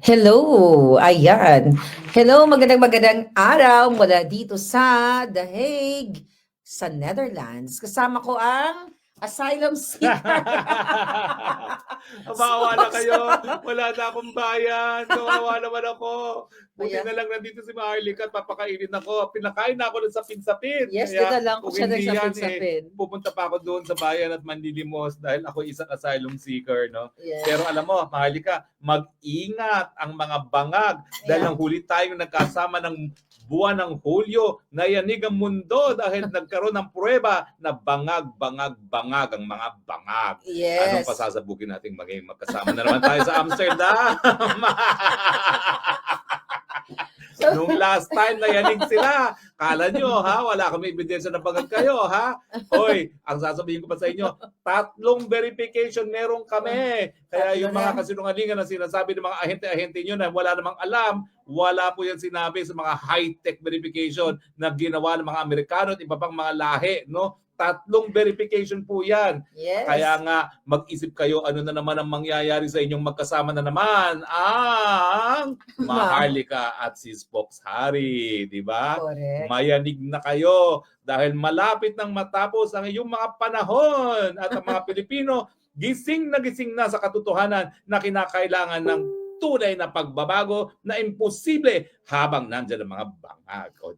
Hello! Ayan. Hello, magandang araw mula dito sa The Hague, sa Netherlands. Kasama ko ang asylum seeker. Maawa na kayo. Wala na akong bayan. Kawawa naman ako. Buti Ayan. na lang nandito si Maharlika at papakainin ako. Pinakain na ako ng sapin-sapin. Yes, Kaya, dito lang ko kung siya hindi yan, nagsapin-sapin. pupunta pa ako doon sa bayan at manlilimos dahil ako isang asylum seeker. No? Yes. Pero alam mo, Maharlika, mag-ingat ang mga bangag dahil Ayan. ang huli tayong nagkasama ng buwan ng Hulyo, nayanig ang mundo dahil nagkaroon ng pruweba na bangag ang mga bangag. Yes. Anong pasasabukin natin maging magkasama na naman tayo sa Amsterdam? Nung last time nayanig sila, kala nyo ha, wala kami ebidensya na bangag kayo ha. Hoy, ang sasabihin ko pa sa inyo, 3 verification meron kami. Kaya yung mga kasinungalingan na sinasabi ng mga ahente-ahente nyo na wala namang alam, wala po yan sinabi sa mga high-tech verification na ginawa ng mga Amerikano at iba pang mga lahi, no? 3 verification po yan. Yes. Kaya nga, mag-isip kayo ano na naman ang mangyayari sa inyong magkasama na naman ang Maharlika at si Spokes Harry, di ba? Correct. Mayanig na kayo dahil malapit nang matapos ang iyong mga panahon at ang mga Pilipino gising na sa katotohanan na kinakailangan ng tunay na pagbabago na imposible habang nandiyan ang mga bangag. O,